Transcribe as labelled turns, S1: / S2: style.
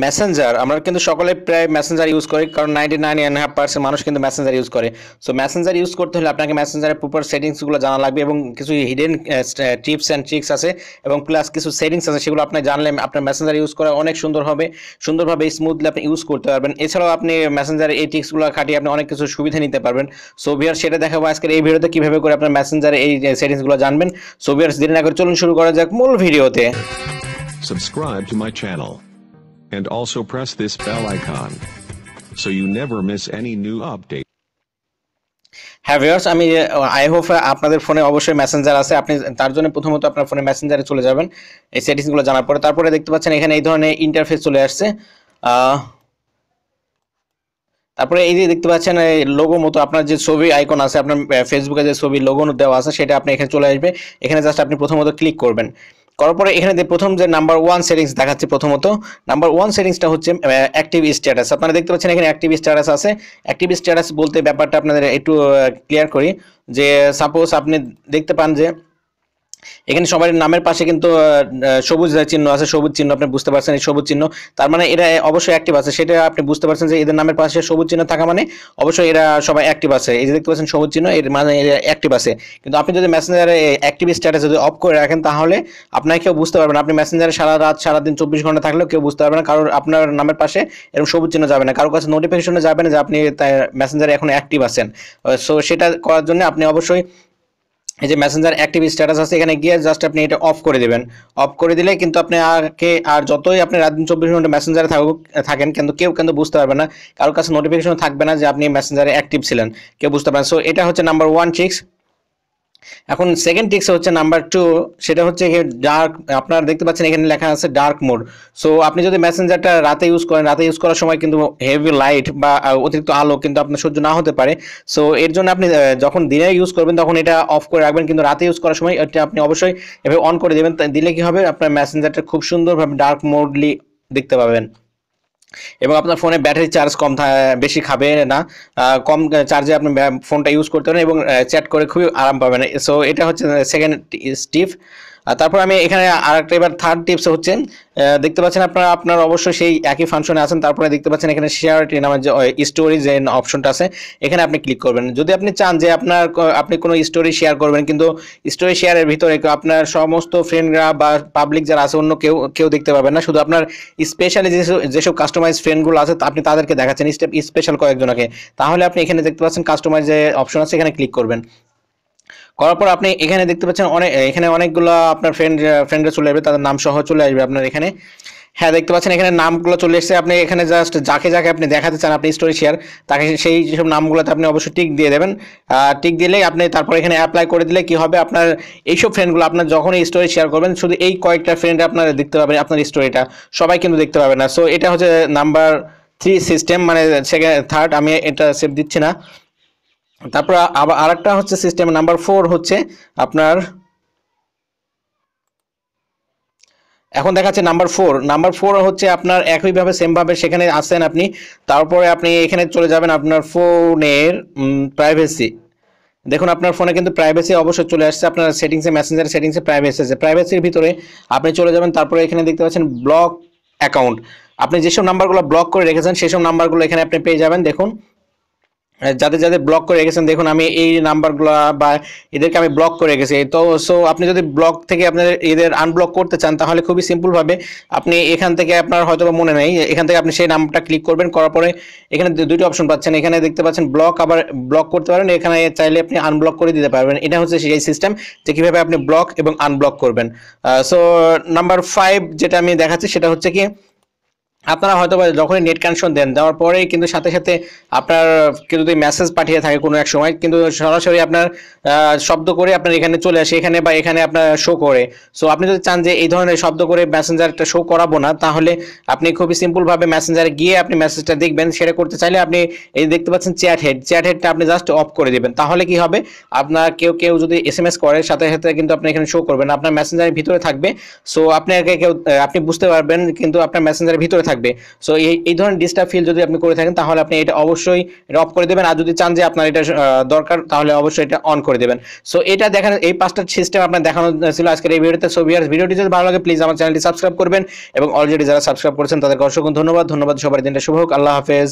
S1: Messenger আমরা কিন্তু সকলে প্রায় মেসেঞ্জার ইউজ করি, কারণ 99.5% মানুষ কিন্তু মেসেঞ্জার ইউজ করে। সো মেসেঞ্জার ইউজ করতে হলে আপনাকে মেসেঞ্জারের প্রপার সেটিংসগুলো জানা লাগবে এবং কিছু হিডেন টিপস অ্যান্ড ট্রিক্স আছে এবং প্লাস কিছু সেটিংস আছে, সেগুলো আপনি জানলে আপনার মেসেঞ্জার ইউজ করা অনেক সুন্দর হবে, সুন্দরভাবে স্মুথলি আপনি ইউজ করতে পারবেন। এছাড়াও আপনি মেসেঞ্জারের এই ট্রিক্সগুলো খাটিয়ে আপনি অনেক কিছু সুবিধা নিতে পারবেন। সো ভিউয়ার্স, সেটা দেখাবো আজকের এই ভিডিওতে কীভাবে করে আপনার মেসেঞ্জারে এই সেটিংসগুলো জানবেন। সো ভিউয়ার্স, দেরি না করে চলুন শুরু করা যাক মূল ভিডিওতে।
S2: Subscribe to my channel. And also press this bell icon so you never miss any new update.
S1: হ্যাঁ ভিউয়ার্স, আমি আই হোপ আপনাদের ফোনে অবশ্যই মেসেঞ্জার আছে। আপনি তার জন্য প্রথমত আপনার ফোনে মেসেঞ্জারে চলে যাবেন এই সেটিংসগুলো জানার পরে। তারপরে দেখতে পাচ্ছেন এখানে এই ধরনের ইন্টারফেস চলে আসছে। তারপরে এই যে দেখতে পাচ্ছেন এই লোগো মতো আপনার যে ছবি আইকন আছে, আপনার ফেসবুকে যে ছবি লোগো দেওয়া আছে সেটা আপনি এখানে চলে আসবে। এখানে জাস্ট আপনি প্রথমত ক্লিক করবেন। করার পরে এখানে প্রথম যে নাম্বার 1 সেটিংস দেখাচ্ছে, প্রথমত নাম্বার 1 সেটিংসটা হচ্ছে অ্যাক্টিভ স্ট্যাটাস। আপনারা দেখতে পাচ্ছেন এখানে অ্যাক্টিভ স্ট্যাটাস আছে। অ্যাক্টিভ স্ট্যাটাস বলতে ব্যাপারটা আপনাদের একটু ক্লিয়ার করি, যে সাপোজ আপনি দেখতে পান যে এখানে সবার নামের পাশে কিন্তু সবুজ চিহ্ন আছে, সবুজ চিহ্ন আপনি বুঝতে পারছেন, এই সবুজ চিহ্ন তার মানে এরা অবশ্যই অ্যাক্টিভ আছে, সেটা আপনি বুঝতে পারছেন যে এদের নামের পাশে সবুজ চিহ্ন থাকা মানে অবশ্যই এরা সবাই অ্যাক্টিভ আছে। এই যে দেখতে পাচ্ছেন সবুজ চিহ্ন, এর মানে এরা অ্যাক্টিভ আছে। কিন্তু আপনি যদি মেসেঞ্জারে অ্যাক্টিভ স্ট্যাটাস যদি অফ করে রাখেন তাহলে আপনাকে কেউ বুঝতে পারবে না। আপনি মেসেঞ্জারে সারা রাত সারাদিন 24 ঘন্টা থাকলেও কেউ বুঝতে পারবে না, কারণ আপনার নামের পাশে এরকম সবুজ চিহ্ন যাবে না, কারোর কাছে নোটিফিকেশনে যাবে না যে আপনি মেসেঞ্জারে এখন অ্যাক্টিভ আছেন। সো সেটা করার জন্য আপনি অবশ্যই এই যে মেসেঞ্জার অ্যাক্টিভ স্ট্যাটাস আছে এখানে গিয়ে জাস্ট আপনি এটা অফ করে দেবেন। অফ করে দিলে কিন্তু আপনি আর যতই আপনি রাত দিন 24 ঘন্টা মেসেঞ্জারে থাকেন কিন্তু কেউ কিন্তু বুঝতে পারবে না, কারোর কাছে নোটিফিকেশন থাকবে না যে আপনি মেসেঞ্জারে অ্যাক্টিভ ছিলেন, কেউ বুঝতে পারেন। সো এটা হচ্ছে নাম্বার 1 ট্রিক্স। এখন সেকেন্ড ট্রিক্স হচ্ছে নাম্বার 2, সেটা হচ্ছে ডার্ক। আপনারা দেখতে পাচ্ছেন এখানে লেখা আছে ডার্ক মোড। সো আপনি যদি মেসেঞ্জারটা রাতে ইউজ করেন, রাতে ইউজ করার সময় কিন্তু হেভি লাইট বা অতিরিক্ত আলো কিন্তু আপনার সহ্য না হতে পারে। সো এর জন্য আপনি যখন দিনে ইউজ করবেন তখন এটা অফ করে রাখবেন, কিন্তু রাতে ইউজ করার সময় এটা আপনি অবশ্যই এভাবে অন করে দেবেন। দিলে কি হবে, আপনার মেসেঞ্জারটা খুব সুন্দরভাবে ডার্ক মোডলি দেখতে পাবেন এবং আপনার ফোনে ব্যাটারি চার্জ বেশি খাবে না, কম চার্জে আপনি ফোনটা ইউজ করতে পারেন এবং চ্যাট করে খুবই আরাম পাবেন। সো এটা হচ্ছে সেকেন্ড টিপ। আর তারপর আমি এখানে আরেকটা এবার থার্ড টিপস হচ্ছে, দেখতে পাচ্ছেন আপনার অবশ্যই সেই একই ফাংশনে আছেন। তারপরে দেখতে পাচ্ছেন এখানে শেয়ার নামের যে স্টোরি যে অপশনটা আছে এখানে আপনি ক্লিক করবেন। যদি আপনি চান যে আপনি কোনো স্টোরি শেয়ার করবেন, কিন্তু স্টোরি শেয়ারের ভিতরে আপনার সমস্ত ফ্রেন্ডরা বা পাবলিক যারা আছে অন্য কেউ দেখতে পাবেন না, শুধু আপনার স্পেশালি যেসব কাস্টমাইজ ফ্রেন্ডগুলো আছে আপনি তাদেরকে দেখাচ্ছেন, স্পেশাল কয়েকজনকে, তাহলে আপনি এখানে দেখতে পাচ্ছেন কাস্টমাইজ যে অপশন আছে এখানে ক্লিক করবেন। করার পর আপনি এখানে দেখতে পাচ্ছেন এখানে অনেকগুলো আপনার ফ্রেন্ডরা চলে আসবে, তাদের নাম সহ চলে আসবে আপনার এখানে। হ্যাঁ, দেখতে পাচ্ছেন এখানে নামগুলো চলে এসেছে। আপনি এখানে জাস্ট যাকে আপনি দেখাতে চান আপনি স্টোরি শেয়ার, তাকে সেই সব নামগুলোতে আপনি অবশ্যই টিক দিয়ে দেবেন। টিক দিলেই আপনি তারপর এখানে অ্যাপ্লাই করে দিলে কি হবে, আপনার এইসব ফ্রেন্ডগুলো আপনার যখন এই স্টোরি শেয়ার করবেন শুধু এই কয়েকটা ফ্রেন্ড আপনার দেখতে পাবেন, আপনার স্টোরিটা সবাই কিন্তু দেখতে পাবে না। সো এটা হচ্ছে নাম্বার 3 সিস্টেম, মানে থার্ড। আমি এটা সেভ দিচ্ছি না। তারপর আবার আরেকটা হচ্ছে সিস্টেম নাম্বার 4 হচ্ছে আপনার, এখন দেখাচ্ছে নাম্বার 4 হচ্ছে আপনার একইভাবে সেমভাবে সেখানে আসেন আপনি। তারপরে আপনি এখানে চলে যাবেন আপনার ফোনের প্রাইভেসি। দেখুন আপনার ফোনে কিন্তু প্রাইভেসি অবশ্যই চলে আসছে, আপনার সেটিংসে মেসেঞ্জার সেটিংসে প্রাইভেসি আছে। প্রাইভেসির ভিতরে আপনি চলে যাবেন। তারপরে এখানে দেখতে পাচ্ছেন ব্লক অ্যাকাউন্ট। আপনি যেসব নাম্বারগুলো ব্লক করে রেখেছেন সেসব নাম্বারগুলো এখানে আপনি পেয়ে যাবেন। দেখুন যাদের ব্লক করে রেখেছেন, দেখুন আমি এই নাম্বারগুলো বা এদেরকে আমি ব্লক করে রেখেছি। তো সো আপনি যদি ব্লক থেকে আপনার এদের আনব্লক করতে চান তাহলে খুবই সিম্পলভাবে আপনি এখান থেকে, আপনার হয়তো মনে নেই, এখান থেকে আপনি সেই নামটা ক্লিক করবেন। করার পরে এখানে দুটো অপশন পাচ্ছেন, এখানে দেখতে পাচ্ছেন ব্লক, আবার ব্লক করতে পারেন, এখানে চাইলে আপনি আনব্লক করে দিতে পারবেন। এটা হচ্ছে সেই সিস্টেম যে কীভাবে আপনি ব্লক এবং আনব্লক করবেন। সো নাম্বার 5 যেটা আমি দেখাচ্ছি সেটা হচ্ছে কি, আপনারা হয়তো যখনই নেট কানেকশন দেওয়ার পরেই কিন্তু সাথে সাথে আপনার কেউ যদি মেসেজ পাঠিয়ে থাকে কোনো এক সময়, কিন্তু সরাসরি আপনার শব্দ করে আপনার এখানে চলে আসে, এখানে বা এখানে আপনার শো করে। সো আপনি যদি চান যে এই ধরনের শব্দ করে মেসেঞ্জারটা শো করাবো না, তাহলে আপনি খুবই সিম্পলভাবে মেসেঞ্জারে গিয়ে আপনি মেসেজটা দেখবেন। সেটা করতে চাইলে আপনি এই দেখতে পাচ্ছেন চ্যাট হেডটা আপনি জাস্ট অফ করে দেবেন। তাহলে কি হবে, আপনার কেউ যদি এসএমএস করে সাথে সাথে কিন্তু আপনি এখানে শো করবেন, আপনার মেসেঞ্জারের ভিতরে থাকবে। সো আপনি বুঝতে পারবেন কিন্তু আপনার মেসেঞ্জারের ভিতরে থাকবে। থাকবে। সো এই ধরনের ডিস্টার্ব ফিল যদি আপনি করে থাকেন তাহলে আপনি এটা অবশ্যই এটা অফ করে দেবেন, আর যদি চান যে আপনার এটা দরকার তাহলে অবশ্যই এটা অন করে দেবেন। সো এটা দেখেন এই 5টা সিস্টেম আপনার দেখানো ছিল আজকের এই ভিডিওতে। সো ভিউয়ার্স, ভিডিওটি যদি ভালো লাগে প্লিজ আমার চ্যানেলটি সাবস্ক্রাইব করবেন এবং অলরেডি যারা সাবস্ক্রাইব করেছেন তাদেরকে অসংখ্য ধন্যবাদ। সবার দিনটা শুভ হোক। আল্লাহ হাফেজ।